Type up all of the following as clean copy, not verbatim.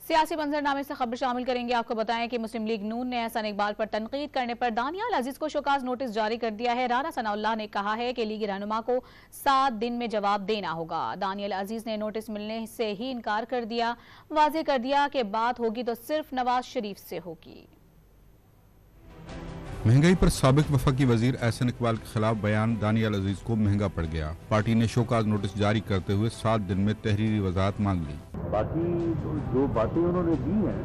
سیاسی منظرنامے سے خبر شامل کریں گے۔ آپ کو بتائیں کہ مسلم لیگ نون نے احسن اقبال پر تنقید کرنے پر دانیال عزیز کو شوکاز نوٹس جاری کر دیا ہے۔ رانا ثناء اللہ نے کہا ہے کہ لیگی رہنما کو 7 دن میں جواب دینا ہوگا۔ دانیال عزیز نے نوٹس ملنے سے ہی انکار کر دیا، واضح کر دیا کہ بات ہوگی تو صرف نواز شریف سے ہوگی۔ مہنگائی پر سابق وفاقی وزیر احسن اقبال کے خلاف بیان دانیال عزیز کو مہنگا پڑ گیا۔ پارٹی نے شوکاز نوٹس جاری کرتے ہوئے 7 دن میں تحریری وضاحت مانگ لی۔ باقی جو باتیں انہوں نے دی ہیں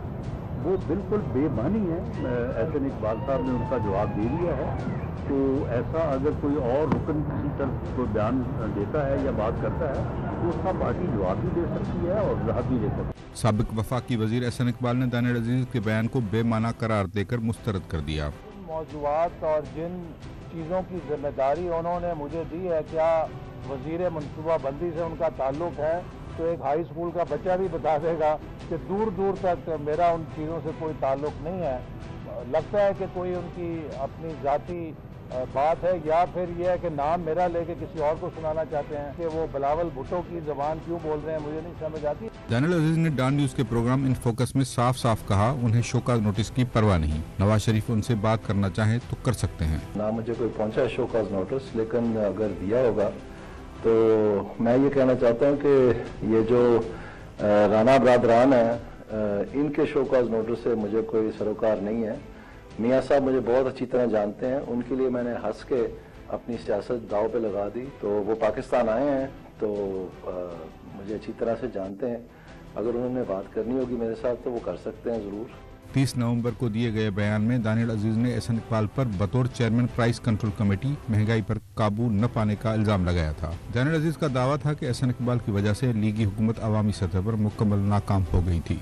وہ بالکل بے معنی ہیں۔ احسن اقبال صاحب نے ان کا جواب دے دیا ہے، تو ایسا اگر کوئی اور رکن کسی طرف کوئی بیان دیتا ہے یا بات کرتا ہے تو اس کا پارٹی جواب بھی دے سکتی ہے اور وضاحت بھی دے سکتی ہے۔ سابق وفاقی وزیر احسن اقبال نے دانیال عزیز کے بیان کو بے معنی قرار دے کر مسترد کر دیا۔ موضوعات اور جن چیزوں کی ذمہ داری انہوں نے مجھے دی ہے، کیا وزیر منصوبہ بندی سے ان کا تعلق ہے، تو ایک ہائی اسکول کا بچہ بھی بتا دے گا کہ دور دور تک میرا ان چیزوں سے کوئی تعلق نہیں ہے۔ لگتا ہے کہ کوئی ان کی اپنی ذاتی بات ہے، یا پھر یہ ہے کہ نام میرا لے کے کسی اور کو سنانا چاہتے ہیں کہ وہ بلاول بھٹو کی زبان کیوں بول رہے ہیں، مجھے نہیں سمجھ آتی۔ دانیال عزیز نے ڈان نیوز کے پروگرام ان فوکس میں صاف صاف کہا انہیں شوکاز نوٹس کی پرواہ نہیں، نواز شریف ان سے بات کرنا چاہیں تو کر سکتے ہیں۔ نہ مجھے کوئی پہنچا ہے شوکاز نوٹس، لیکن اگر دیا ہوگا تو میں یہ کہنا چاہتا ہوں کہ یہ جو رانا برادران ہیں ان کے شوکاز نوٹس سے مجھے کوئی سروکار نہیں ہے۔ میاں صاحب مجھے بہت اچھی طرح جانتے ہیں، ان کے لیے میں نے ہنس کے اپنی سیاست داؤ پہ لگا دی، تو وہ پاکستان آئے ہیں تو مجھے اچھی طرح سے جانتے ہیں۔ اگر انہوں نے بات کرنی ہوگی میرے ساتھ تو وہ کر سکتے ہیں ضرور۔ 30 نومبر کو دیے گئے بیان میں دانیال عزیز نے احسن اقبال پر بطور چیئرمین پرائس کنٹرول کمیٹی مہنگائی پر قابو نہ پانے کا الزام لگایا تھا۔ دانیال عزیز کا دعویٰ تھا کہ احسن اقبال کی وجہ سے لیگی حکومت عوامی سطح پر مکمل ناکام ہو گئی تھی۔